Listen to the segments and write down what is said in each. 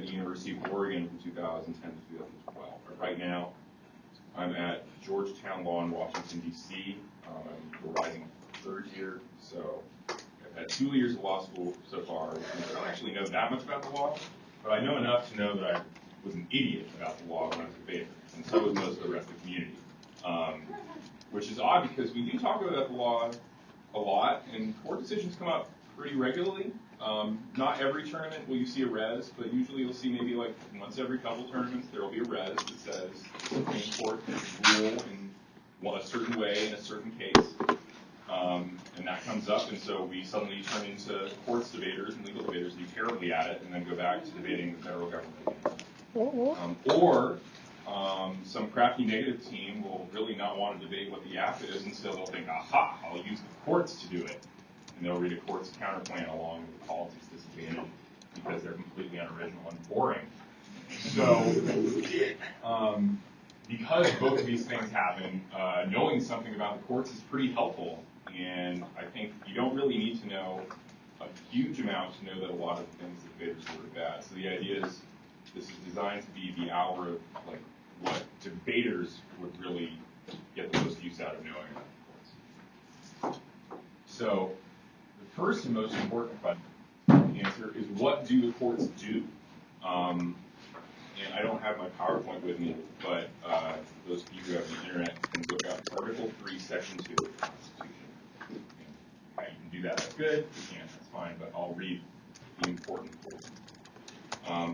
the University of Oregon from 2010 to 2012. Right now, I'm at Georgetown Law in Washington, D.C. I'm the rising third year, so I've had 2 years of law school so far. I don't actually know that much about the law, but I know enough to know that I was an idiot about the law when I was a debater, and so was most of the rest of the community. Which is odd because we do talk about the law a lot, and court decisions come up pretty regularly. Not every tournament will you see a res, but usually you'll see maybe like once every couple tournaments there will be a res that says the Supreme Court can rule in a certain way in a certain case. And that comes up, and so we suddenly turn into courts debaters and legal debaters who do terribly at it, and then go back to debating the federal government. Or some crafty negative team will really not want to debate what the app is, and so they'll think, aha, I'll use the courts to do it. And they'll read a court's counterplan along with the politics disadvantage because they're completely unoriginal and boring. So, because both of these things happen, knowing something about the courts is pretty helpful. And I think you don't really need to know a huge amount to know that a lot of the things that debaters do are bad. So the idea is this is designed to be the hour of like what debaters would really get the most use out of knowing about the courts. So the first and most important question to answer is, what do the courts do? And I don't have my PowerPoint with me, but those of you who have the internet can look up Article 3, Section 2 of the Constitution. You can do that, that's good. If you can't, that's fine, but I'll read the important portion.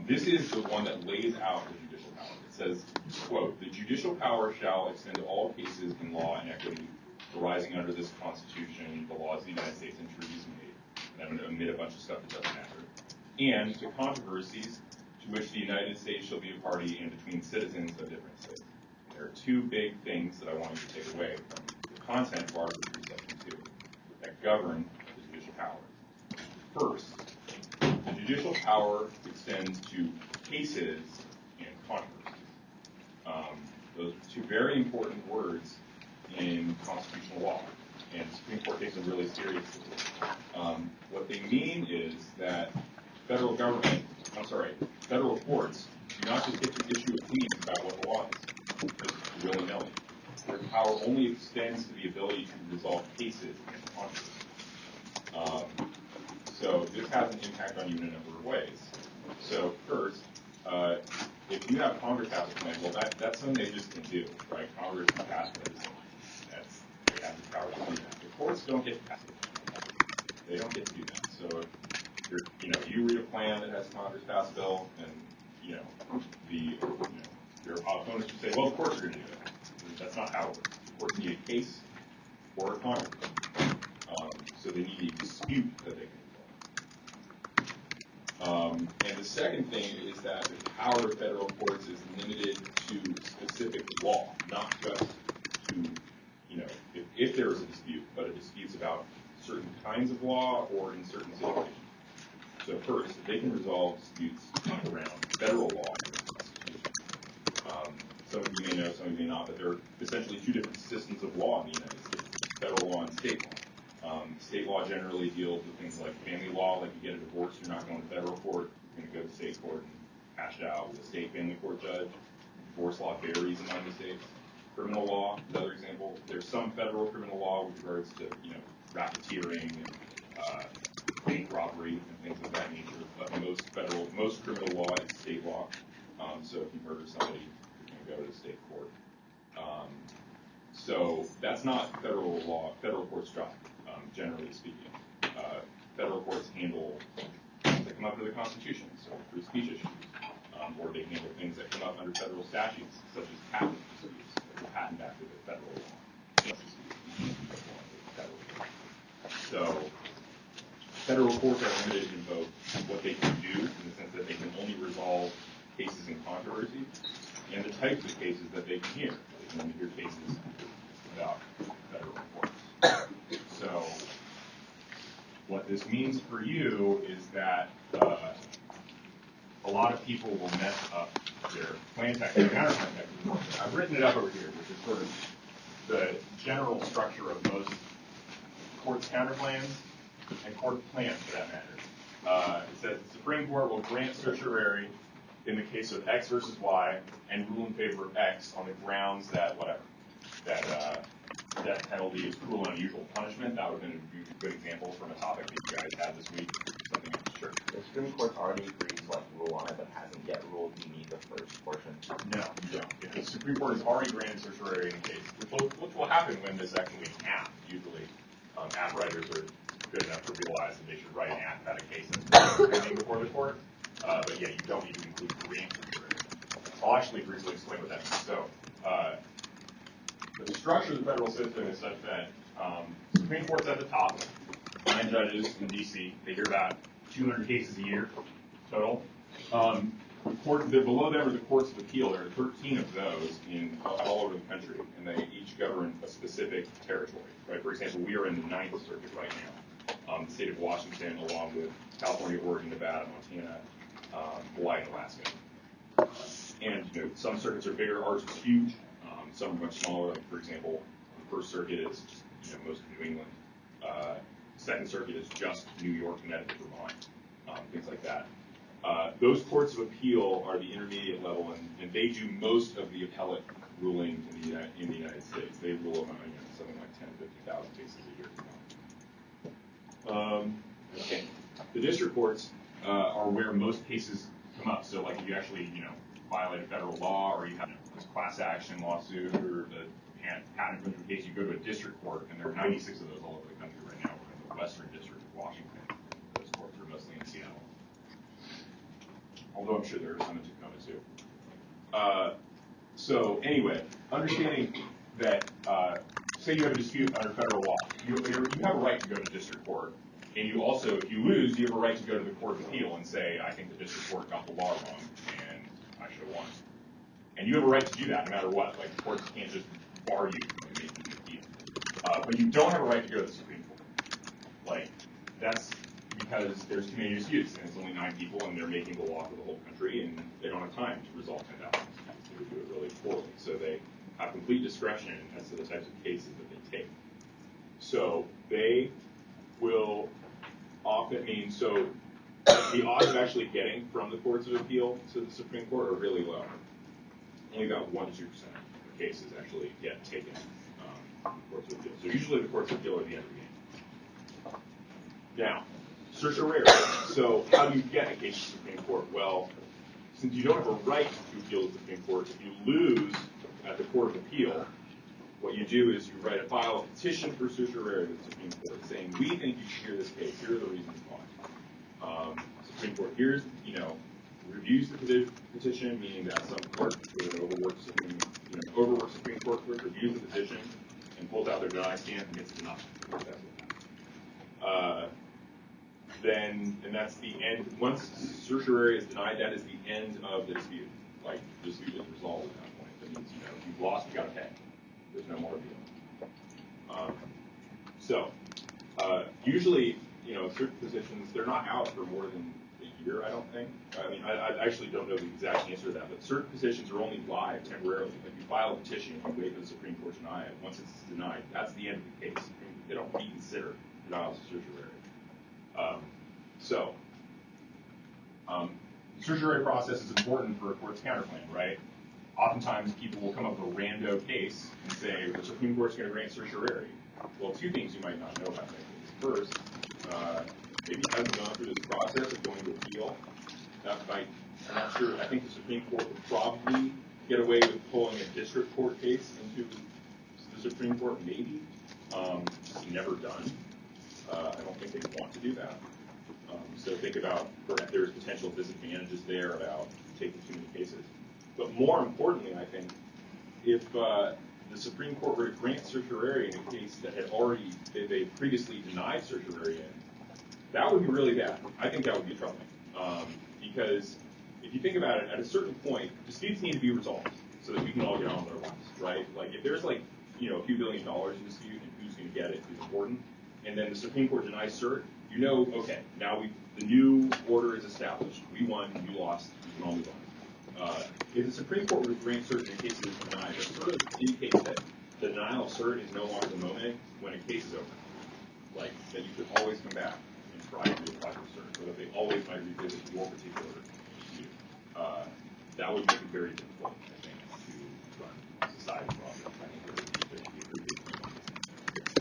This is the one that lays out the judicial power. It says, quote, "The judicial power shall extend to all cases in law and equity arising under this Constitution, the laws of the United States, and treaties made." And I'm going to omit a bunch of stuff that doesn't matter. "And to controversies to which the United States shall be a party, and between citizens of different states." There are two big things that I want you to take away from the content of Article 3, Section 2 that govern the judicial power. First, the judicial power extends to cases and controversies. Those are two very important words in constitutional law, and Supreme Court takes them really seriously. What they mean is that federal courts do not just get to issue opinions about what the law is, just willy-nilly. Their power only extends to the ability to resolve cases and controversies. So this has an impact on you in a number of ways. So first, if you have Congress pass a plan, well, that's something they just can do, right? Congress can pass legislation. They have the power to do that. The courts don't get to pass it. They don't get to do that. So if you read a plan that has Congress pass a bill, and your opponents would say, well, the courts are going to do it. That's not how it works. The courts need a case or a controversy. So they need a dispute that they can resolve. And the second thing is that the power of federal courts is limited to specific law, not just to, if there is a dispute, but a dispute's about certain kinds of law or in certain situations. So first, they can resolve disputes around federal law and the Constitution. Some of you may know, some of you may not, but there are essentially two different systems of law in the United States: federal law and state law. State law generally deals with things like family law, like you get a divorce, you're not going to federal court, you're going to go to state court and hash it out with a state family court judge. Divorce law varies among the states. Criminal law, another example. There's some federal criminal law with regards to, racketeering and bank robbery and things of that nature. But most criminal law is state law. So if you murder somebody, you're going to go to the state court. So that's not federal law, federal court's job, generally speaking. Federal courts handle things that come up under the Constitution, so free speech issues, or they handle things that come up under federal statutes, such as patent disputes. The Patent Act is a federal law. So federal courts are limited in both what they can do, in the sense that they can only resolve cases and controversies, and the types of cases that they can hear. They can only hear cases about federal courts. So what this means for you is that a lot of people will mess up their plan text and counterclaim text. I've written it up over here, which is sort of the general structure of most courts' counterclaims and court plans, for that matter. It says the Supreme Court will grant certiorari in the case of X versus Y and rule in favor of X on the grounds that whatever, that death penalty is cruel and unusual punishment. That would have been a good example from a topic that you guys had this week. Something else, sure. The Supreme Court already agreed to rule on it, but hasn't yet ruled. You need the first portion. No, you don't. If the Supreme Court has already granted certiorari in a case, which will happen when there's actually an act. Usually, act writers are good enough to realize that they should write an act about a case that's pending before the court. But yeah, you don't need to include grant certiorari. I'll actually briefly explain what that means. So, the structure of the federal system is such that the Supreme Court's at the top, 9 judges in D.C. They hear about 200 cases a year total. Below them are the courts of appeal. There are 13 of those all over the country, and they each govern a specific territory. Right? For example, we are in the 9th Circuit right now. The state of Washington, along with California, Oregon, Nevada, Montana, Hawaii, and Alaska. And some circuits are bigger. Ours is huge. Some are much smaller. Like, for example, the First Circuit is most of New England. Second Circuit is just New York, Connecticut, Vermont, things like that. Those courts of appeal are the intermediate level, and they do most of the appellate ruling in the United States. They rule on something like 10 to 50,000 cases a year. Okay. The district courts are where most cases come up. So, like, if you actually violate a federal law, or you have this class action lawsuit, or the patent infringement case, you go to a district court, and there are 96 of those all over the country right now. We're in the Western District of Washington. Those courts are mostly in Seattle. Although I'm sure there are some in Tacoma too. So anyway, understanding that, say you have a dispute under federal law, you have a right to go to district court, and you also, if you lose, you have a right to go to the court of appeal and say, I think the district court got the law wrong, and I should have won. And you have a right to do that no matter what. Like, the courts can't just bar you from making an appeal. But you don't have a right to go to the Supreme Court. Like, that's because there's too many disputes, and it's only 9 people, and they're making the law for the whole country, and they don't have time to resolve 10,000 disputes. They would do it really poorly. So they have complete discretion as to the types of cases that they take. So they will often mean, so the odds of actually getting from the courts of appeal to the Supreme Court are really low. Only about 1 to 2% of cases actually get taken from the courts of appeal. So usually the courts of appeal are the end of the game. Now, certiorari. So how do you get a case to the Supreme Court? Well, since you don't have a right to appeal to the Supreme Court, if you lose at the Court of Appeal, what you do is you file a petition for certiorari to the Supreme Court saying, we think you should hear this case. Here are the reasons why. Supreme Court reviews the petition, meaning that some court, overworked Supreme Court clerk reviews the petition and pulls out their deny stamp and gets it denied. And that's the end. Once certiorari is denied, that is the end of the dispute. Like, the dispute is resolved at that point. That means, if you've lost, you got to pay. There's no more appeal. Usually, certain positions, they're not out for more than a year, I don't think. I mean, I actually don't know the exact answer to that, but certain positions are only live temporarily. If you file a petition, you wait for the Supreme Court to deny it. Once it's denied, that's the end of the case. They don't reconsider denials of certiorari. The certiorari process is important for a court's counterclaim, right? Oftentimes, people will come up with a rando case and say, the Supreme Court's going to grant certiorari. Well, 2 things you might not know about that case. First, maybe it hasn't gone through this process of going to appeal. I'm not sure. I think the Supreme Court would probably get away with pulling a district court case into the Supreme Court, maybe. It's never done. I don't think they want to do that. So think about if there's potential disadvantages there about taking too many cases. But more importantly, I think, if the Supreme Court were to grant certiorari in a case that they previously denied certiorari in, that would be really bad. I think that would be troubling. Because if you think about it, at a certain point, disputes need to be resolved so that we can all get on with our lives, right? Like, if there's a few $1 billion in dispute and who's going to get it is important, and then the Supreme Court denies cert, okay, now the new order is established. We won, you lost, we can all move on. If the Supreme Court were to grant cert in a case that is denied, that sort of indicates that the denial of cert is no longer the moment when a case is over. Like, that you could always come back and try to reapply for cert, so that they always might revisit your particular dispute. that would make it very difficult, I think, to run society properly. I think there would be a pretty big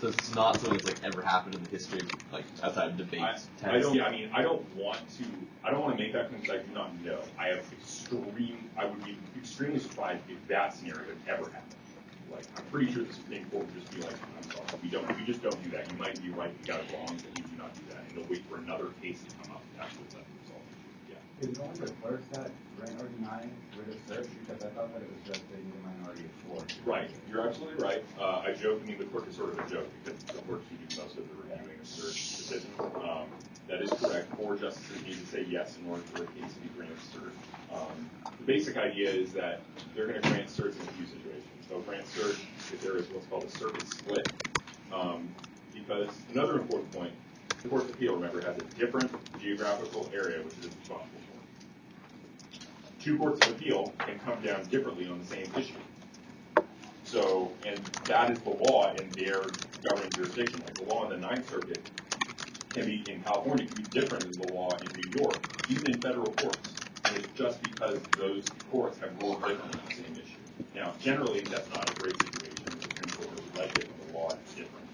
So it's not something that's like ever happened in the history of, like, outside of debates. I don't want to make that claim because I do not know. I would be extremely surprised if that scenario had ever happened. Like, I'm pretty sure the Supreme Court would just be like, I'm sorry, we just don't do that. You might be right, you got it wrong, but we do not do that. And they'll wait for another case to come up after that result. Yeah. Is it only the clerks that grant or deny writ of search? Because I thought that it was just a minority of four. Right, you're absolutely right. I joke, the clerk is sort of a joke because the clerks who do most of the reviewing of search decisions. That is correct. 4 justices need to say yes in order for a case to be granted cert. The basic idea is that they're going to grant certs in a few situations. They'll grant cert if there is what's called a circuit split. Because another important point, the Court of Appeal, remember, has a different geographical area which it is responsible for. 2 courts of appeal can come down differently on the same issue. So, and that is the law in their governing jurisdiction. Like the law in the 9th Circuit can be, in California, can be different than the law in New York, even in federal courts. And it's just because those courts have ruled differently on the same issue. Now, generally, that's not a great situation. The Supreme Court really like it when the law is different.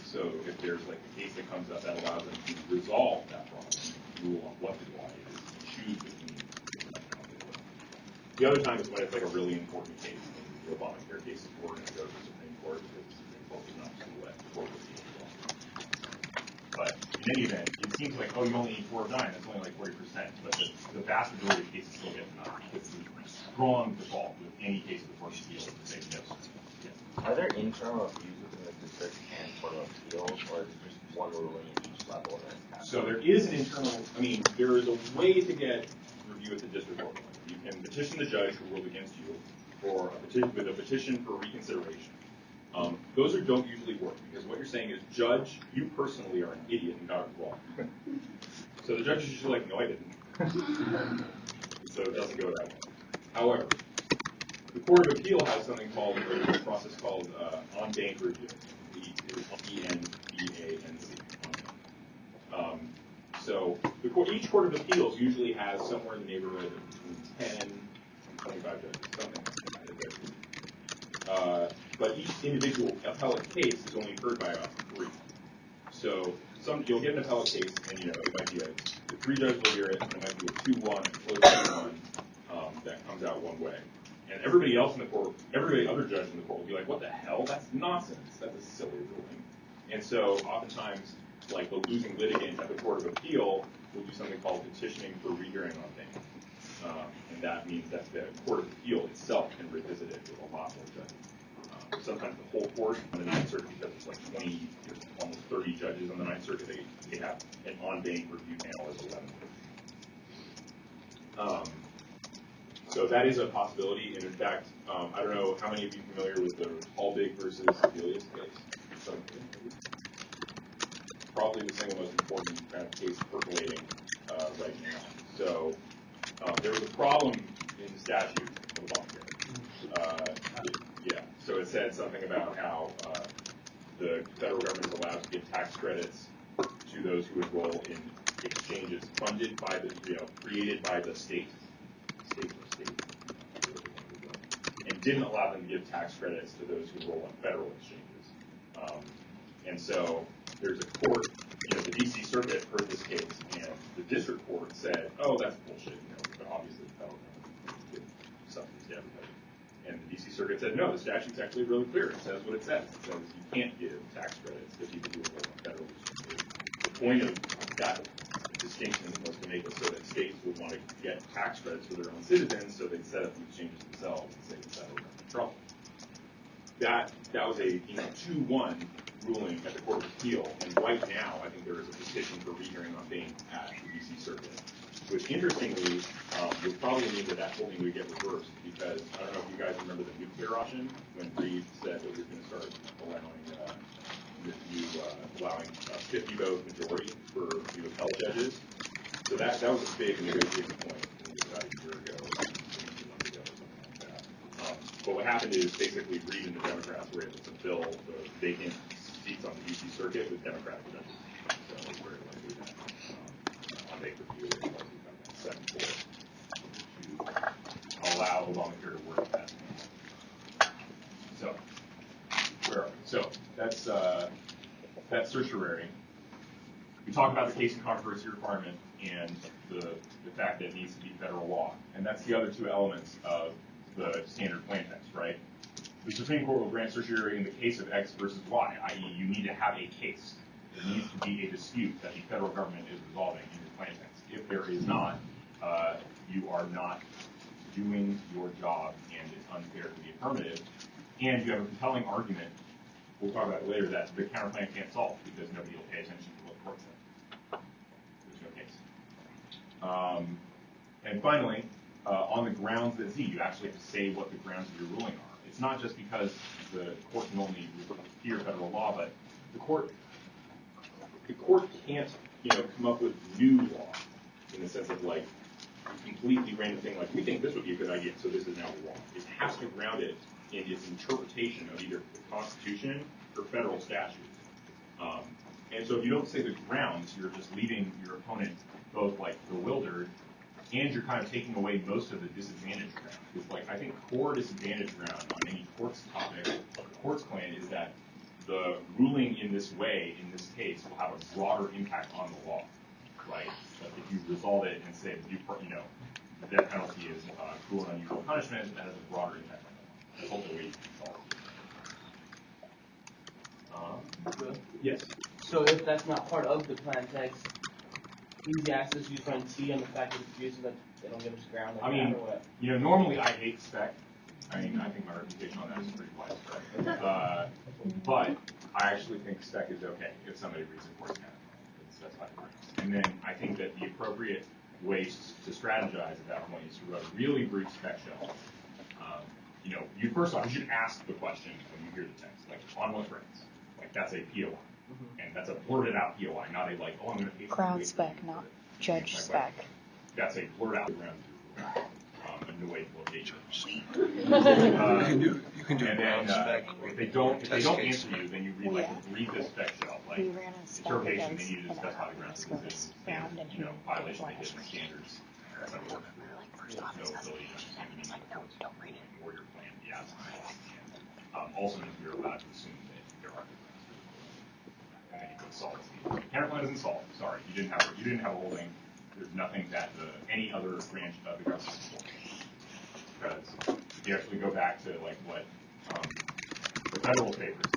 So if there's like a case that comes up that allows them to resolve that problem, rule on what the law is, and choose between. The other time is when it's like a really important case. The Obamacare cases were going to go to the Supreme Court because the Supreme Court was not to let the court proceed as well. But in any event, it seems like, you only need 4 of 9. That's only like 40%. But the vast majority of cases still get denied. It's a strong default with any case of the Court of Appeal to say no. Yeah. Are there internal reviews within the district and Court of Appeals, or is it just one ruling at each level? So there is an internal, there is a way to get review at the district level. You can petition the judge who ruled against you for with a petition for reconsideration. Those don't usually work because what you're saying is, Judge, you personally are an idiot and got it wrong. So the judge is usually like, no, I didn't. So it doesn't go that way. However, the Court of Appeal has something called a process called on-bank review. E-N-B-A-N-C. So each Court of Appeals usually has somewhere in the neighborhood of between 10 and 25 judges, something like that. But each individual appellate case is only heard by about 3. So you'll get an appellate case, and it might be the 3 judges will hear it, and it might be a 2-1, a close 2-1 that comes out one way. And everybody else in the court, every other judge in the court will be like, what the hell? That's nonsense. That's a silly ruling. And so oftentimes, like the losing litigant at the Court of Appeal will do something called petitioning for rehearing on things. And that means that the Court of Appeal itself can revisit it with a lot more judges. Sometimes the whole court on the 9th Circuit, because it's like 20, almost 30 judges on the 9th Circuit, they have an on-bank review panel as 11. So that is a possibility, and in fact, I don't know how many of you are familiar with the Hallbig versus Sebelius case. So, probably the single most important kind of case percolating right now. So there was a problem in the statute of Obamacare. So it said something about how the federal government is allowed to give tax credits to those who enroll in exchanges funded by created by the state, and didn't allow them to give tax credits to those who enroll in federal exchanges. And so there's a court, the D.C. Circuit heard this case, and the district court said, oh, that's bullshit. Obviously the federal government gives subsidies to everybody. And the D.C. Circuit said, no, the statute's actually really clear. It says what it says. It says you can't give tax credits to people who enroll in federal exchanges. The point of that distinction was to make it so that states would want to get tax credits for their own citizens, so they'd set up the exchanges themselves and save the federal government trouble. That was a 2-1 ruling at the Court of Appeal, and right now I think there is a petition for rehearing on bank at the D.C. Circuit, which interestingly would probably mean that holding would get reversed, because I don't know if you guys remember the nuclear option when Reed said that we were going to start allowing 50-vote majority for appellate judges. So that was a big negotiating point about a year ago, or 2 months ago, or something like that. But what happened is basically Reed and the Democrats were able to fill the vacant seats on the D.C. Circuit with Democratic judges. So we're able to do that on bank review, 7-4 to that certiorari, we talk about the case and controversy requirement and the fact that it needs to be federal law. And that's the other two elements of the standard plain text, right? The Supreme Court will grant certiorari in the case of X versus Y, i.e. you need to have a case. There needs to be a dispute that the federal government is resolving in your plain text. If there is not, you are not doing your job and it's unfair to be affirmative. And you have a compelling argument, we'll talk about it later, that the counterclaim can't solve because nobody will pay attention to what the court said. There's no case. And finally, on the grounds that Z, you actually have to say what the grounds of your ruling are. It's not just because the court can only hear federal law, but the court can't, come up with new law in the sense of like a completely random thing like we think this would be a good idea, so this is now wrong. It has to ground it in its interpretation of either the Constitution or federal statutes. And so if you don't say the grounds, you're just leaving your opponent both like bewildered, and you're kind of taking away most of the disadvantage ground. Because like I think core disadvantage ground on any court's topic or court's claim is that the ruling in this way, in this case, will have a broader impact on the law, right? But if you resolve it and say, the death penalty is cruel and unusual punishment, that has a broader impact on the law. That's also the way you can solve it. Yes? So if that's not part of the plan text, easy access, you find C on the fact that it's used so that they don't give us ground like that, or what? Normally I hate spec. I think my reputation on that is pretty widespread. But I actually think spec is okay if somebody reads a court's counterclaim. It's specified grounds. And then I think that the appropriate way to strategize at that point is to write a really brief spec shell. You first off, you should ask the question when you hear the text, like on what grounds? Like that's a POI. And that's a blurted out POI, not a like, oh, I'm going to pay for ground spec, not judge spec. That's a blurred out ground a new way to locate You can do and ground then spec. if they don't answer you, then you read the spec shell, like We ran a spec interpretation. They against needed to an specify the grounds Alaska because it's ground and he violation of was different standards. That's how it works. first No office has ability to understand the meaning of the court's don't read it. or your plan. Yeah, it's fine. Also, you're allowed to assume that there are grounds. And then you put solve. Counterclaim doesn't solve. Sorry, you didn't have a holding. There's nothing that any other branch of the government can hold. Because if you actually go back to like what the federal papers,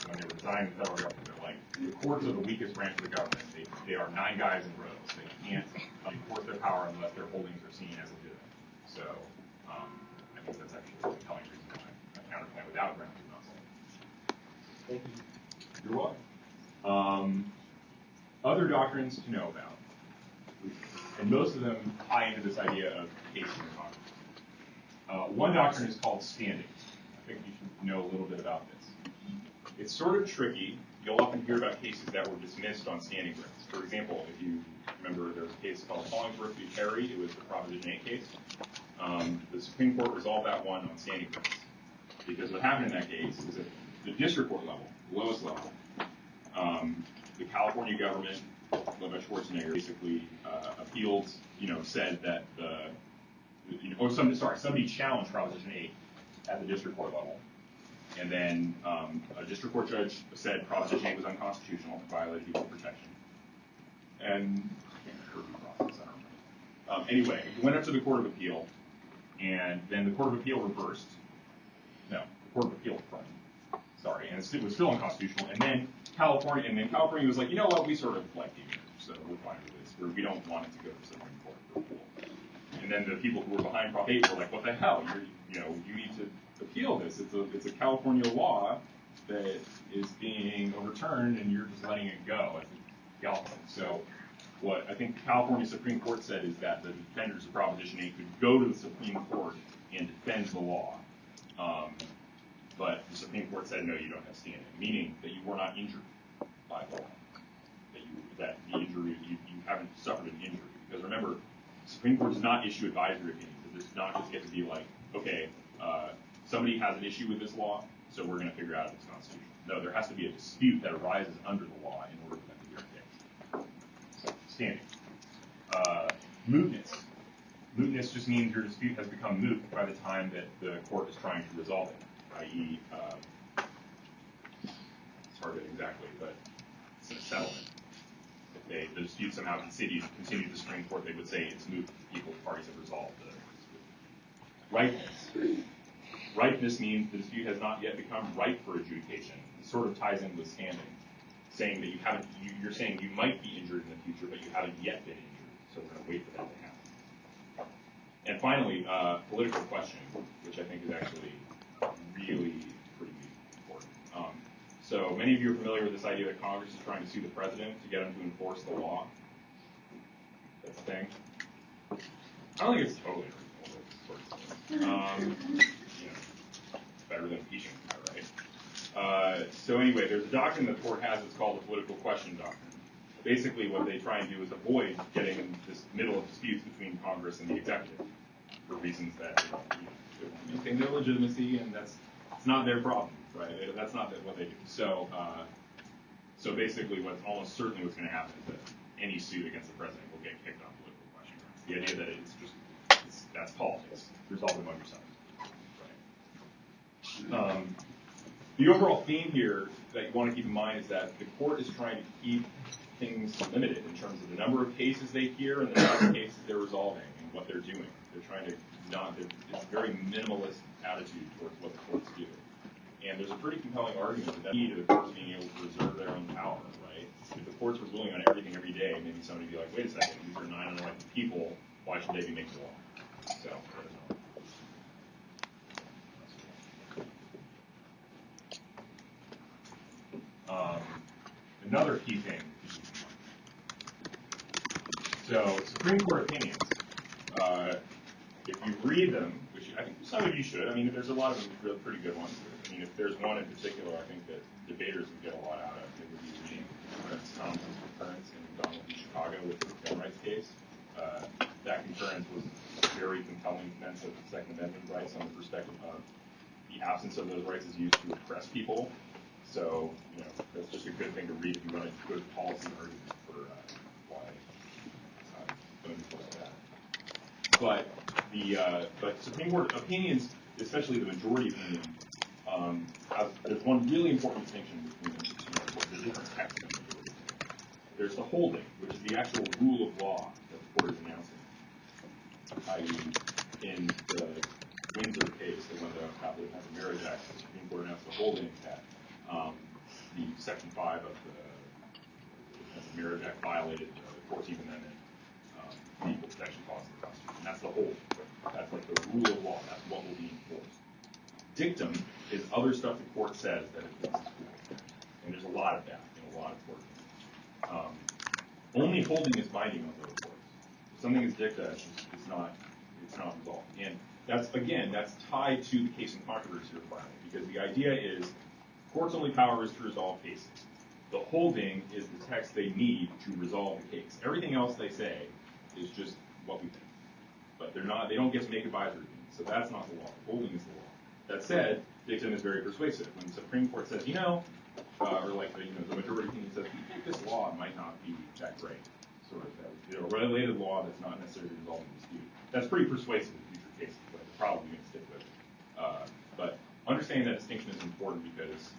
when they were designing the federal government, they're like the courts are the weakest branch of the government. They are 9 guys in rows. They can't enforce their power unless their holdings are seen as legitimate. So I think that's actually a compelling reason why a counterclaim without grounds is not solved. Thank you. You're welcome. Other doctrines to know about, and most of them tie into this idea of case and controversy. One doctrine is called standing. I think you should know a little bit about this. It's sort of tricky. You'll often hear about cases that were dismissed on standing grounds. For example, if you remember, there was a case called Hollingsworth v. Perry. It was the Proposition 8 case. The Supreme Court resolved that one on standing grounds. Because what happened in that case is at the district court level, the lowest level, the California government, led by Schwarzenegger, basically appealed, said that somebody challenged Proposition 8 at the district court level. And then a district court judge said Proposition 8 was unconstitutional, violated equal protection. And I can't remember the process, I don't know. Anyway, it went up to the Court of Appeal, and then the Court of Appeal reversed. No, the Court of Appeal affirmed. Sorry, and it was still unconstitutional. And then California was like, you know what, we sort of like you, so we're fine with this. We don't want it to go to the Supreme Court for appeal. And then the people who were behind Prop 8 were like, what the hell? You need to appeal this. It's a California law that is being overturned, and you're just letting it go. So what I think the California Supreme Court said is that the defenders of Proposition 8 could go to the Supreme Court and defend the law. But the Supreme Court said, no, you don't have standing, meaning that you were not injured by the law. That the injury, you haven't suffered an injury. Because remember, the Supreme Court does not issue advisory opinions. It does not just get to be like, okay, somebody has an issue with this law, so we're going to figure out if it's constitutional. No, there has to be a dispute that arises under the law in order for them to hear a case. So, standing. Mootness. Mootness just means your dispute has become moot by the time that the court is trying to resolve it, i.e., target exactly, but it's a settlement. If the dispute somehow continued to the Supreme Court, they would say it's moot. Parties have resolved the dispute. Ripeness. Ripeness means the dispute has not yet become ripe for adjudication. It sort of ties in with standing, saying that you're saying you might be injured in the future, but you haven't yet been injured. So we're going to wait for that to happen. And finally, political questioning, which I think is actually really pretty important. So many of you are familiar with this idea that Congress is trying to sue the president to get him to enforce the law. That's the thing. I don't think it's totally reasonable. Better than impeaching, right? So anyway, there's a doctrine that the court has. It's called the political question doctrine. Basically, what they try and do is avoid getting in this middle of disputes between Congress and the executive for reasons that maintain their legitimacy, and it's not their problem, right? That's not what they do. So basically, almost certainly what's going to happen is that any suit against the president will get kicked on political question grounds. The idea that that's politics. Resolve among yourselves. Right. The overall theme here that you want to keep in mind is that the court is trying to keep things limited in terms of the number of cases they hear and the number of cases they're resolving and what they're doing. They're trying to it's a very minimalist attitude towards what the courts do. And there's a pretty compelling argument that key to the courts being able to reserve their own power, right? If the courts were ruling on everything every day, maybe somebody would be like, wait a second, these are 9 unelected people, why should they be making the law? So, another key thing. So, Supreme Court opinions. If you read them, which I think some of you should, I mean, there's a lot of them pretty good ones. I mean, if there's one in particular, I think that debaters would get a lot out of, it would be reading Thompson's concurrence in McDonald v. Chicago with the gun rights case. That concurrence was a very compelling defense of the Second Amendment rights on the perspective of the absence of those rights is used to oppress people. So, that's just a good thing to read if you want a good policy argument for why going to like that. But Supreme Court opinions, especially the majority opinion, there's one really important distinction between the different texts in the majority opinion. There's the holding, which is the actual rule of law that the court is announcing. I.e., in the Windsor case, the one that happened at the Marriage Act, the Supreme Court announced the holding that the Section 5 of the Marriage Act violated the 14th Amendment, the Equal Protection Clause of the Constitution. That's the holding. That's like the rule of law. That's what will be enforced. Dictum is other stuff the court says that it fits the rule. And there's a lot of that in a lot of court cases. Only holding is binding on those courts. If something is dicta, it's not resolved. And that's tied to the case and controversy requirement, because the idea is court's only power is to resolve cases. The holding is the text they need to resolve the case. Everything else they say is just what we think. But they don't get to make advisory opinions, so that's not the law. The holding is the law. That said, dictum is very persuasive. When the Supreme Court says, or like the majority opinion says, we think this law might not be that great, sort of, a related law that's not necessarily resolving the dispute. That's pretty persuasive in future cases, but it's probably going to stick with it. But understanding that distinction is important because,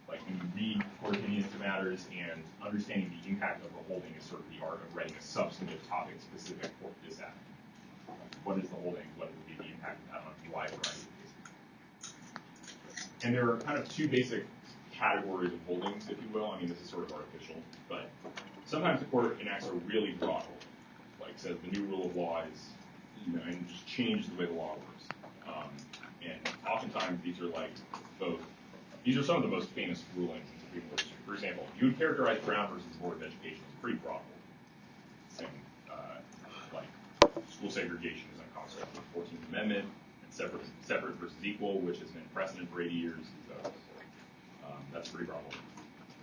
when you read court opinions, it matters, and understanding the impact of the holding is sort of the art of writing a substantive topic-specific court dissent. What is the holding? What would be the impact of that on a wide variety of cases? And there are kind of two basic categories of holdings, if you will. I mean, this is sort of artificial, but sometimes the court enacts a really broad holding, like says the new rule of law is, and just changes the way the law works. And oftentimes these are some of the most famous rulings in Supreme Court history. For example, you would characterize Brown versus the Board of Education as a pretty broad holding, saying school segregation is unconstitutional with the 14th Amendment, and separate versus equal, which has been precedent for 80 years. So, that's a pretty broad holding.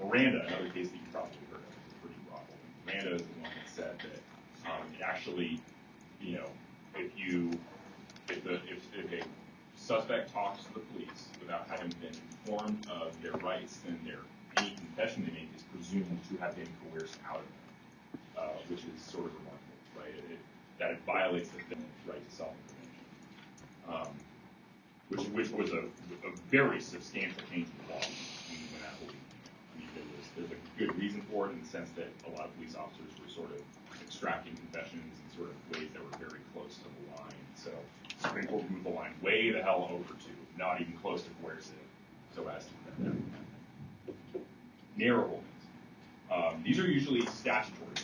Miranda, another case that you probably heard of, is a pretty broad holding. Miranda is the one that said that it actually, if a suspect talks to the police without having been informed of their rights, then any confession they make is presumed to have been coerced out of them, which is sort of remarkable, right? That it violates the defendant's right to self-incrimination, which was a very substantial change in the law. when that belief. I mean, there's a good reason for it in the sense that a lot of police officers were sort of extracting confessions in sort of ways that were very close to the line. So Supreme Court moved the line way the hell over to not even close to coercive, so as to prevent that. Narrow holdings. These are usually statutory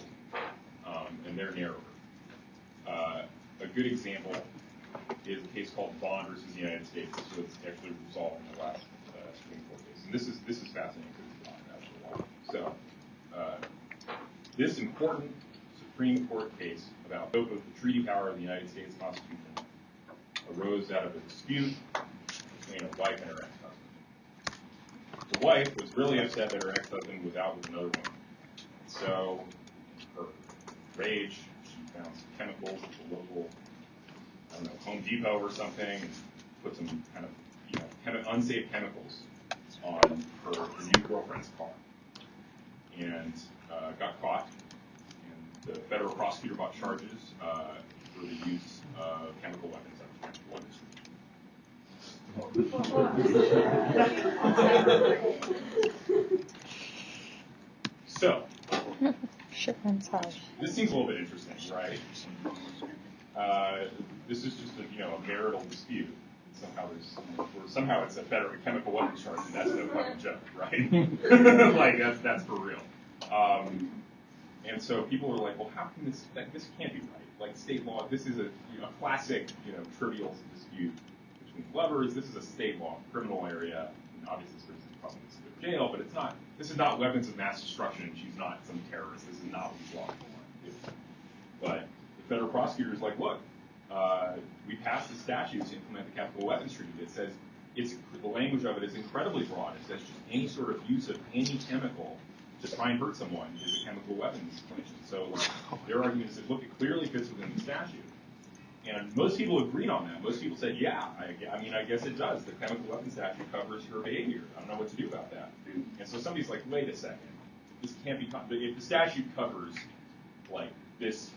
holdings, and they're narrower. A good example is a case called Bond versus the United States. So it's actually resolved in the last Supreme Court case. And this is fascinating because it's talked about for a while. So this important Supreme Court case about the scope of the treaty power of the United States Constitution arose out of a dispute between a wife and her ex-husband. The wife was really upset that her ex-husband was out with another woman. So her rage, she found some chemicals at the local, I don't know, Home Depot or something, and put some kind of, unsafe chemicals on her new girlfriend's car, and got caught. And the federal prosecutor brought charges for the use of chemical weapons under So, this seems a little bit interesting, right? This is just a marital dispute. Somehow it's a federal chemical weapons charge, and that's no fucking joke, right? Like that's for real. And so people were like, well, how can this can't be right? Like state law, this is a classic trivial dispute between lovers. This is a state law criminal area. And obviously, this person probably needs to go to jail, but it's not. This is not weapons of mass destruction. She's not some terrorist. This is not what these laws are. But the federal prosecutor is like, look, we passed the statute to implement the Chemical Weapons Treaty that says the language of it is incredibly broad. It says just any sort of use of any chemical to try and hurt someone is a chemical weapons violation. So their argument is that, look, it clearly fits within the statute. And most people agreed on that. Most people said, yeah, I guess it does. The chemical weapons statute covers her behavior. I don't know what to do about that. And so somebody's like, wait a second. This can't be, if the statute covers, like, this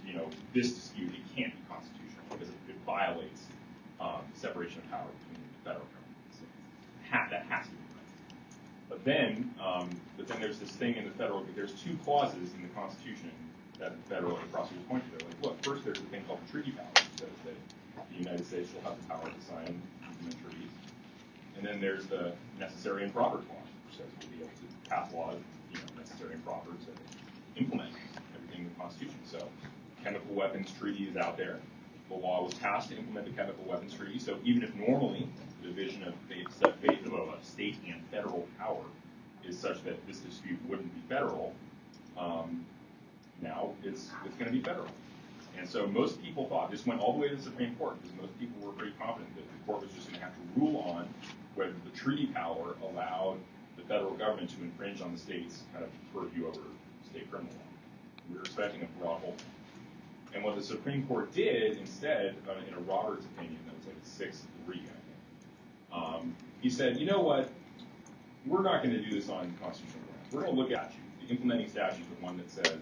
dispute, it can't be constitutional because it violates separation of power between the federal government and the states. That has to be right. But then there's this thing in the federal, there's two clauses in the Constitution that the federal prosecutors point to. They're like, look, first there's a thing called the treaty power, which says that the United States will have the power to sign and implement treaties. And then there's the necessary and proper clause, which says we'll be able to pass laws, necessary and proper to implement everything in the Constitution. So chemical weapons treaty is out there. The law was passed to implement the chemical weapons treaty. So even if normally the division of state and federal power is such that this dispute wouldn't be federal, now it's going to be federal. And so most people thought, this went all the way to the Supreme Court, because most people were pretty confident that the court was just going to have to rule on whether the treaty power allowed the federal government to infringe on the state's kind of purview over state criminal law. We were expecting a broad hold. And what the Supreme Court did instead, in a Roberts opinion, that was like a 6-3, I think, he said, you know what, we're not going to do this on constitutional grounds. We're going to look at you. The implementing statute, the one that says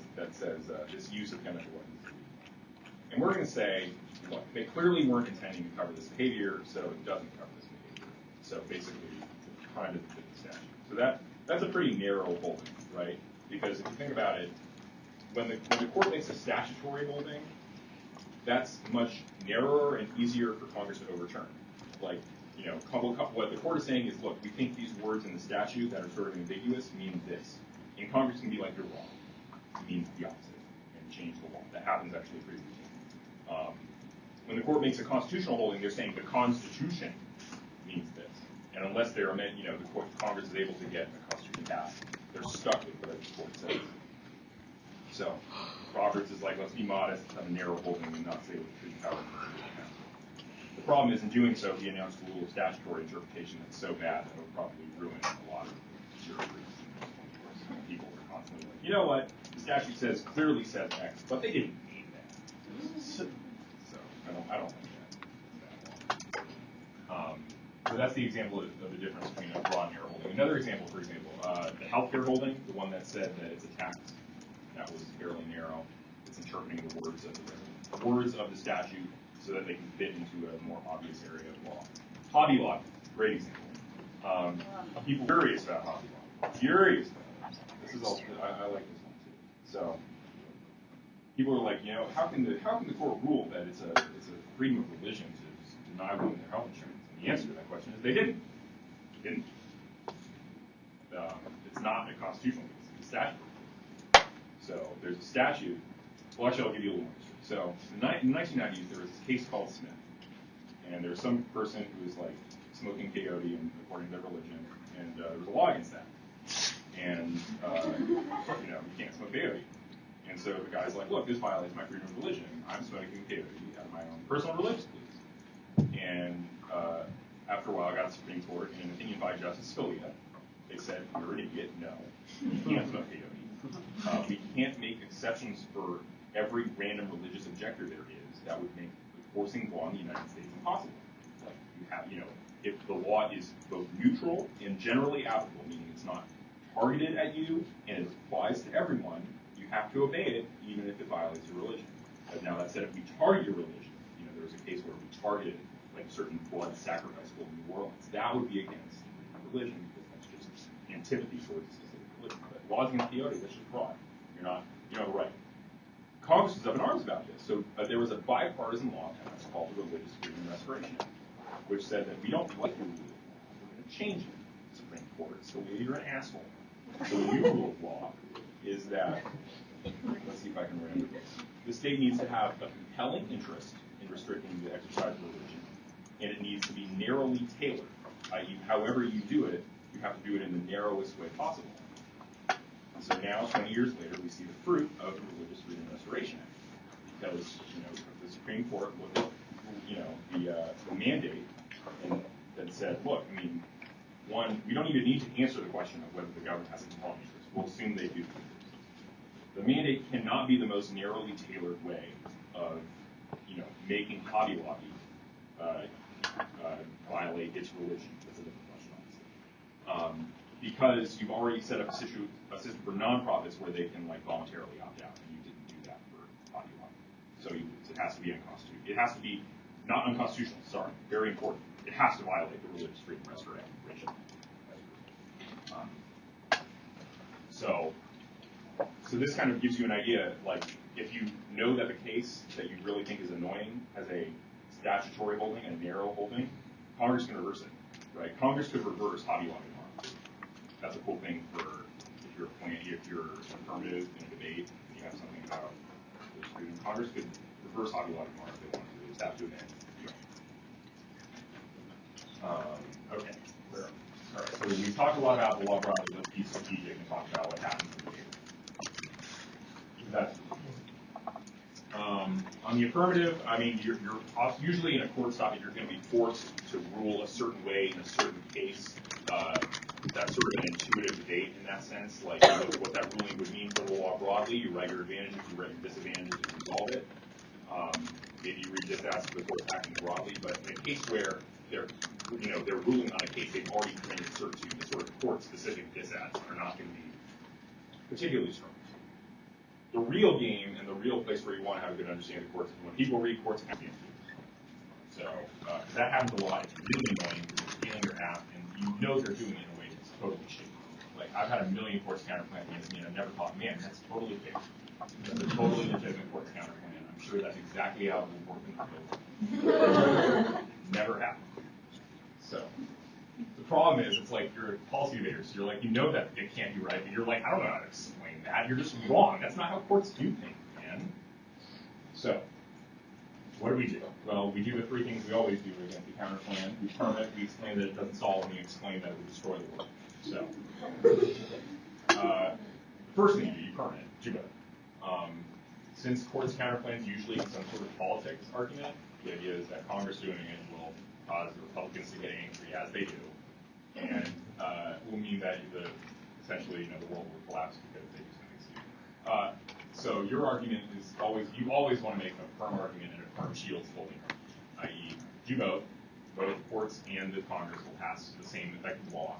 this use of chemical weapons. And we're going to say, look, they clearly weren't intending to cover this behavior, so it doesn't cover this behavior. So basically, it's kind of fit the statute. So that's a pretty narrow holding, right? Because if you think about it, when the court makes a statutory holding, that's much narrower and easier for Congress to overturn. Like, what the court is saying is, look, we think these words in the statute that are sort of ambiguous mean this. And Congress can be like, you're wrong. It means the opposite, and change the law. That happens actually pretty routinely. When the court makes a constitutional holding, they're saying the Constitution means this. And unless they're Congress is able to get the Constitution passed, they're stuck with what the court says. So Roberts is like, let's be modest, have a narrow holding, and not say what the treaty power is. The problem is, in doing so, he announced a rule of statutory interpretation that's so bad that it would probably ruin a lot of jurisprudence. People were constantly like, you know what, the statute clearly says X, but they didn't mean that. So I don't think that. So that's the example of the difference between a broad and narrow holding. Another example, for example, the healthcare holding, the one that said that it's a tax, that was fairly narrow. It's interpreting the words of the statute so that they can fit into a more obvious area of law. Hobby lobby, great example. People furious about Hobby Lobby. Furious about it. This is all. I like this one too. So people are like, how can the court rule that it's a freedom of religion to deny women their health insurance? And the answer to that question is they didn't. They didn't. It's not a constitutional case. It's a statute. So there's a statute. Well, actually, I'll give you a little more history. So in the 1990s, there was this case called Smith, and there was some person who was like smoking peyote according to their religion, and there was a law against that. And you can't smoke peyote. And so the guy's like, look, this violates my freedom of religion. I'm smoking peyote out of my own personal religious beliefs. And after a while, I got to the Supreme Court, and an opinion by Justice Scalia, they said, you're an idiot. No, you can't smoke peyote. We can't make exceptions for every random religious objector there is. That would make enforcing law in the United States impossible. Like you have, if the law is both neutral and generally applicable, meaning it's not targeted at you and it applies to everyone, you have to obey it, even if it violates your religion. But now that said, if we target your religion, there was a case where we targeted like a certain blood sacrifice school in New Orleans, that would be against religion because that's just antipathy towards a specific religion. But laws against peyote, that's just fraud. You don't have a right. Congress was up in arms about this. So there was a bipartisan law passed called the Religious Freedom Restoration Act, which said that we don't like your rule. We're going to change it. The Supreme Court. So you're an asshole. So the new rule of law is that, let's see if I can remember this. The state needs to have a compelling interest in restricting the exercise of religion, and it needs to be narrowly tailored. I.e., however you do it, you have to do it in the narrowest way possible. And so now, 20 years later, we see the fruit of the Religious Freedom Restoration Act, because the Supreme Court looked at the mandate and then said, look, one, we don't even need to answer the question of whether the government has a compelling interest. We'll assume they do. The mandate cannot be the most narrowly tailored way of making Hobby Lobby violate its religion. That's a different question, obviously. Because you've already set up a system for nonprofits where they can voluntarily opt out, and you didn't do that for Hobby Lobby. So it has to be unconstitutional. It has to be not unconstitutional. Sorry, very important. It has to violate the Religious Freedom Restoration Act. So this kind of gives you an idea, if you know that the case that you really think is annoying has a statutory holding, a narrow holding, Congress can reverse it, right? Congress could reverse Hobby Lobby tomorrow. That's a cool thing for if you're affirmative in a debate and you have something about religious freedom. Congress could reverse Hobby Lobby tomorrow if they wanted to. They just have to amend. Okay. All right. So we talked a lot about the law broadly. Let's be strategic and talk about what happens in the debate. On the affirmative, you're usually in a court stop, you're going to be forced to rule a certain way in a certain case. That's sort of an intuitive debate in that sense. What that ruling would mean for the law broadly. You write your advantages, you write your disadvantages, you resolve it. Maybe you read this as the court acting broadly, but in a case where they're ruling on a case they've already granted cert to, the sort of court-specific disads are not going to be particularly strong. The real game and the real place where you want to have a good understanding of courts is when people read courts acting. So that happens a lot. It's really annoying because you're stealing your app and you know they're doing it in a way that's totally shady. I've had a million courts counterplan against me and I've never thought, man, that's totally fake. That's a totally legitimate courts counterplan. I'm sure that's exactly how it would work in the real. Never happened. So the problem is, it's you're a policy debater, so you're you know that it can't be right, but you're I don't know how to explain that. You're just wrong. That's not how courts do things, man. So what do? Well, we do the three things we always do against the counterplan. We term it, we explain that it doesn't solve, and we explain that it will destroy the world. So the first thing you perm it, do both. Since courts counterplans usually some sort of politics argument, the idea is that Congress doing it will cause the Republicans to get angry, as they do, and will mean that essentially the world will collapse because they do something stupid. So your argument is you always want to make a firm argument and a firm shields holding argument, i.e. do both the courts and the Congress will pass the same effective law,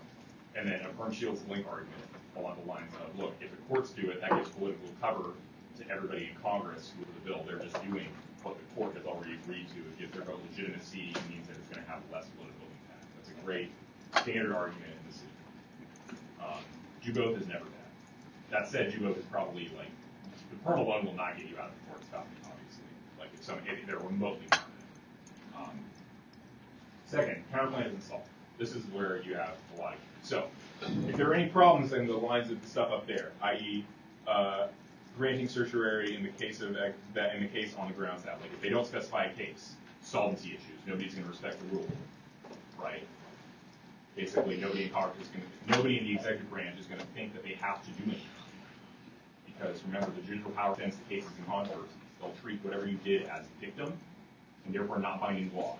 and then a firm shields link argument along the lines of, look, if the courts do it, that gives political cover to everybody in Congress who the bill. They're just doing what the court has already agreed to. It gives their vote legitimacy. It means that it's going to have less political impact. That's a great standard argument in the city. Do both is never bad. That said, do both is probably like, the perm alone will not get you out of the court stuff, obviously. Like if they're remotely competent. Second, counterclaim is installed. This is where you have a lot of, so if there are any problems in the lines of the stuff up there, i.e., granting certiorari in the case of that in the case on the grounds that, like, if they don't specify a case, solvency issues, nobody's going to respect the rule, right? Basically, nobody in the executive branch is going to think that they have to do anything, because remember, the judicial power sends the cases in controversy. They'll treat whatever you did as dictum, and therefore not binding law.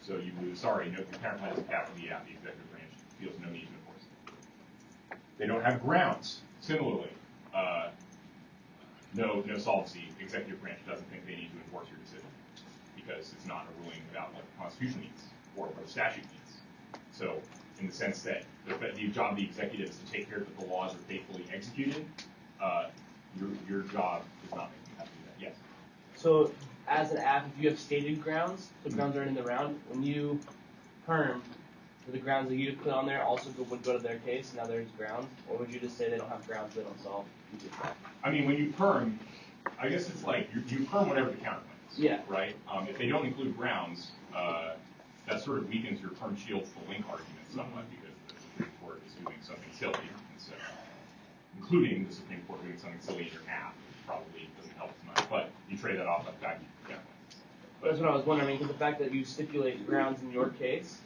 So you lose. Sorry, no, your counterclaim is capped in the app. The executive branch feels no need to enforce it. They don't have grounds. Similarly, no solvency. Executive branch doesn't think they need to enforce your decision because it's not a ruling about what the Constitution means or what the statute means. So, in the sense that the job of the executive is to take care that the laws are faithfully executed, your job is not making you have to do that. Yes. So, as an app, if you have stated grounds, the grounds are in the round. When you perm, the grounds that you put on there also would go to their case. Now there's grounds, or would you just say they don't have grounds, they don't solve? I mean, when you perm, I guess it's like you perm whatever the counterclaim is. Yeah. Right. If they don't include grounds, that sort of weakens your perm shields the link argument somewhat because the Supreme Court is doing something silly, and so including the Supreme Court doing something silly in your app probably doesn't help as much. But you trade that off with the fact that you That's what I was wondering, because the fact that you stipulate grounds in your case,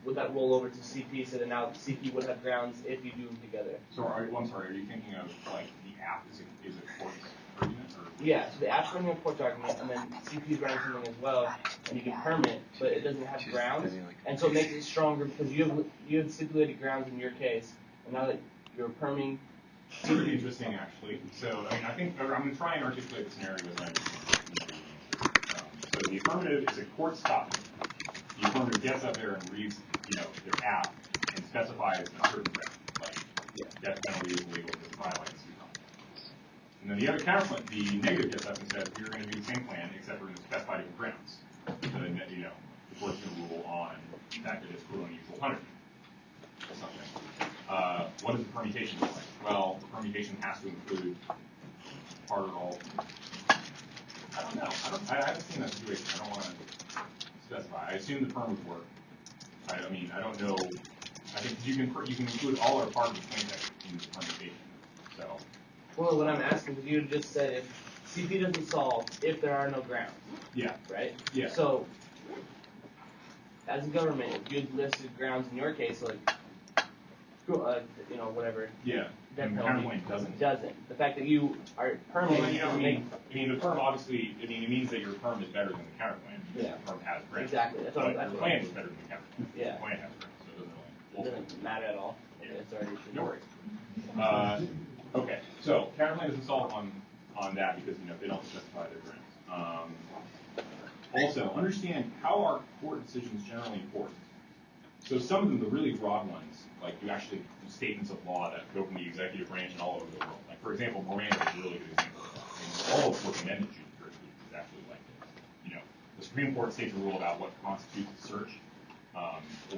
would that roll over to CP so that now CP would have grounds if you do them together? So I'm sorry, are you thinking of like the app is a court argument? Or? Yeah, so the app's running a court argument, and then CP's running something as well, and you can perm it, but it doesn't have grounds, and so it makes it stronger because you have stipulated grounds in your case, and now that you're perming. It's pretty interesting, actually. So I think I'm going to try and articulate the scenario as I understand. So the affirmative is a court stop. The affirmative gets up there and reads, their app and specifies a certain ground, like death penalty is illegal because it violates the contract. And then the other counterclaim, the negative gets up and says, we're going to do the same plan, except we're going to specify different grounds. So then, the court's going to rule on the fact that it's cruel and unusual punishment or something. What does the permutation look like? Well, the permutation has to include part or all. I don't know. I haven't seen that situation. I don't want to specify. I assume the perm would work. I don't know. I think you can include all or part of the plaintext in the permutation. So. Well, what I'm asking is you just said if CP doesn't solve if there are no grounds. Yeah. Right? Yeah. So, as a government, if you had listed grounds in your case, like, whatever. Yeah. Death penalty doesn't. The fact that you are permanently. The perm obviously. It means that your perm is better than the counterclaim. Yeah. The perm has grounds. Exactly. That's what the plan is better than the counterclaim. Yeah. The plan has grounds, so it doesn't matter at all. Okay, it's already No worries. Okay. So counterclaim doesn't solve on that because they don't specify their grounds. Also, understand how are court decisions generally enforced. So some of them, the really broad ones, like you actually statements of law that go from the executive branch and all over the world. Like for example, Miranda is a really good example of that. All of the Fourth Amendment jurisprudence is actually like this. The Supreme Court states a rule about what constitutes a search,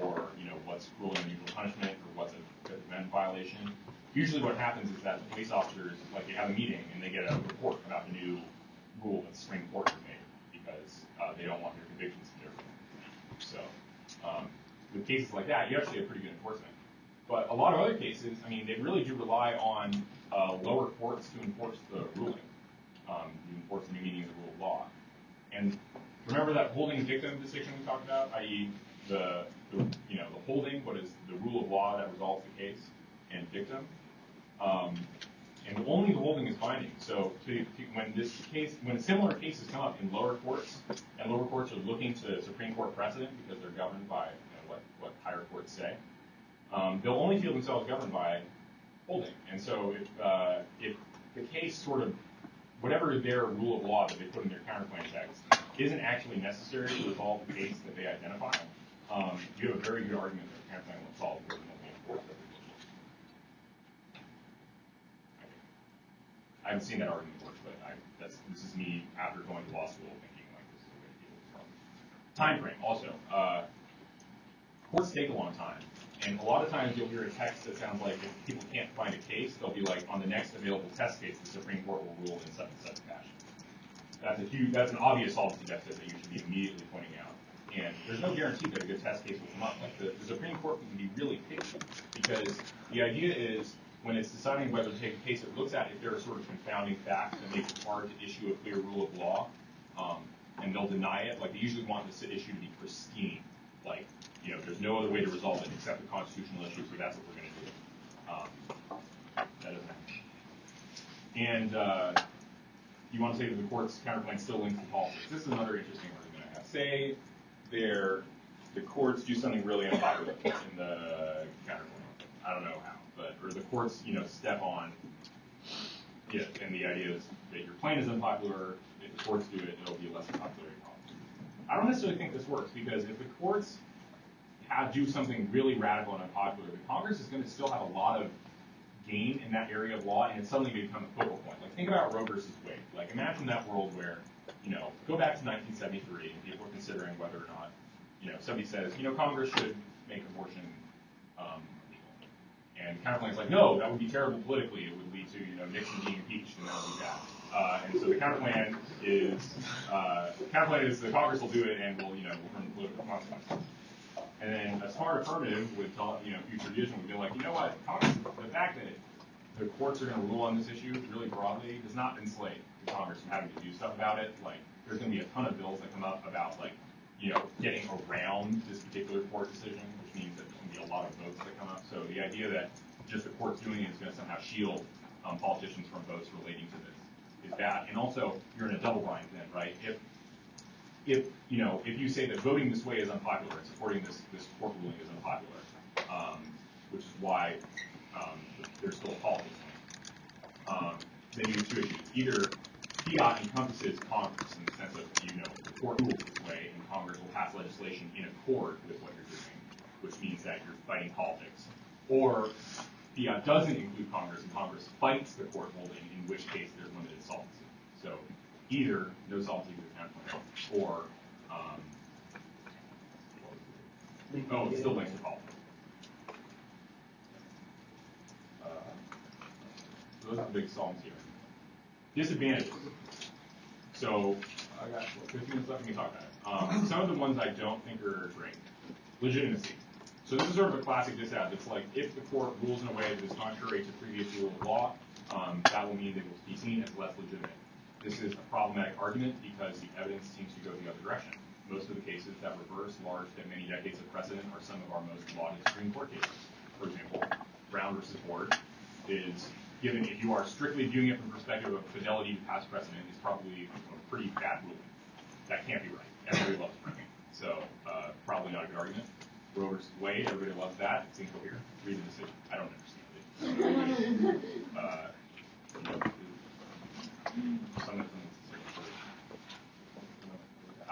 or what's cruel and unusual punishment, or what's a Fifth Amendment violation. Usually, what happens is that the police officers, they have a meeting and they get a report about the new rule that the Supreme Court has made because they don't want their convictions to be. So, with cases like that, you actually have pretty good enforcement. But a lot of other cases, they really do rely on lower courts to enforce the ruling, to enforce the new meaning of the rule of law. And remember that holding dictum distinction we talked about, i.e., the holding, what is the rule of law that resolves the case, and dictum. And only the holding is binding. So when similar cases come up in lower courts, and lower courts are looking to Supreme Court precedent because they're governed by what higher courts say, they'll only feel themselves governed by holding. And so if the case sort of, whatever their rule of law that they put in their counterclaim text isn't actually necessary to resolve the case that they identify, you have a very good argument that the counterclaim will solve the enforce it. I haven't seen that argument work, but this is me after going to law school thinking like this is a way to deal with the problem. Time frame also. Courts take a long time, And a lot of times you'll hear a text that sounds like if people can't find a case, they'll be like, on the next available test case, the Supreme Court will rule in such and such fashion. That's an obvious solvency deficit that you should be immediately pointing out. And there's no guarantee that a good test case will come up. Like the Supreme Court can be really picky because the idea is when it's deciding whether to take a case, it looks at if there are sort of confounding facts that make it hard to issue a clear rule of law, and they'll deny it. Like they usually want this issue to be pristine. Like, you know, there's no other way to resolve it except the constitutional issue, so that's what we're going to do. That doesn't happen. And you want to say that the court's counterclaim still links to politics. This is another interesting argument I have. Say the courts do something really unpopular in the counterclaim. I don't know how, or the courts, you know, step on it, and the idea is that your claim is unpopular. If the courts do it, it'll be a less unpopular policy. I don't necessarily think this works because if the courts do something really radical and unpopular, the Congress is going to still have a lot of gain in that area of law, and it's suddenly become a focal point. Like think about Roe versus Wade. Like imagine that world where, you know, go back to 1973 and people are considering whether or not, you know, somebody says, you know, Congress should make abortion legal. And the counterclaim is like, no, that would be terrible politically. It would lead to, you know, Nixon being impeached and that would be bad. And so the counterclaim is the Congress will do it and will, you know, will run political consequences. And then a smart affirmative would tell, you know, future judicial would be like, you know what, Congress, the fact that the courts are going to rule on this issue really broadly does not enslave the Congress from having to do stuff about it. Like, there's going to be a ton of bills that come up about, like, you know, getting around this particular court decision, which means that there's going to be a lot of votes that come up. So the idea that just the court's doing it is going to somehow shield politicians from votes relating to this is bad. And also, you're in a double bind then, right? If you know, if you say that voting this way is unpopular and supporting this court ruling is unpopular, which is why there's still politics in it, then you have two issues. Either fiat encompasses Congress in the sense of, you know, the court rules this way and Congress will pass legislation in accord with what you're doing, which means that you're fighting politics. Or fiat doesn't include Congress and Congress fights the court holding, in which case there's limited solvency. So either no solvency to the counterclaim, or it still links to politics. So those are the big solvency arguments. Disadvantages. So I got 15 minutes left. We can talk about it. Some of the ones I don't think are great. Legitimacy. So this is sort of a classic disadvantage. It's like if the court rules in a way that is contrary to previous rule of law, that will mean that it will be seen as less legitimate. This is a problematic argument because the evidence seems to go the other direction. Most of the cases that reverse large and many decades of precedent are some of our most lauded Supreme Court cases. For example, Brown versus Ford is given, if you are strictly viewing it from the perspective of fidelity to past precedent, is probably a pretty bad ruling. That can't be right. Everybody loves Brown. So probably not a good argument. Roe versus Wade, everybody loves that. It's incoherent. Read the decision. I don't understand it.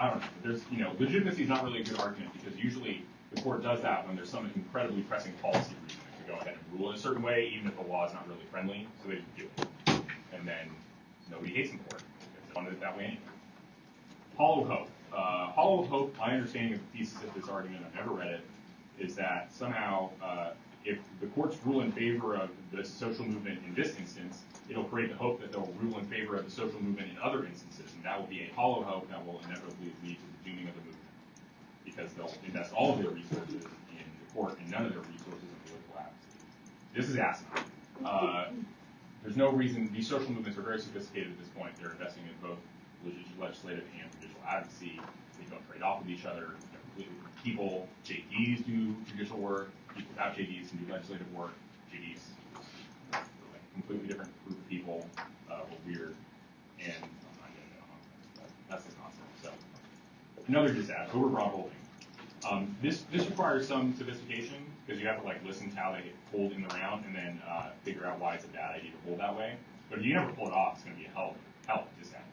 I don't know. There's, you know, legitimacy is not really a good argument because usually the court does that when there's some incredibly pressing policy reason to go ahead and rule in a certain way, even if the law is not really friendly. So they just do it, and then nobody hates them for it. They wanted it that way anyway. Hollow hope. Hollow hope. My understanding of the thesis of this argument, I've never read it, is that somehow if the courts rule in favor of the social movement in this instance, it'll create the hope that they'll rule in favor of the social movement in other instances, and that will be a hollow hope that will inevitably lead to the dooming of the movement, because they'll invest all of their resources in the court and none of their resources in political advocacy. This is asinine. There's no reason. These social movements are very sophisticated at this point. They're investing in both legislative and judicial advocacy. They don't trade off with each other. They're completely different people. JDs do judicial work. People without JDs can do legislative work. JDs are like a completely different group of people. We're weird. And I'm not getting that on, but that's the concept. So another disadvantage, overbroad holding. This requires some sophistication because you have to like listen to how they hold in the round and then figure out why it's a bad idea to hold that way. But if you never pull it off, it's going to be a hell of a disadvantage.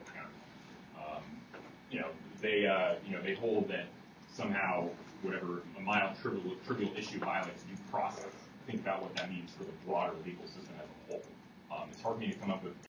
They hold that somehow whatever a mild trivial issue violates due process. Think about what that means for the broader legal system as a whole. It's hard for me to come up with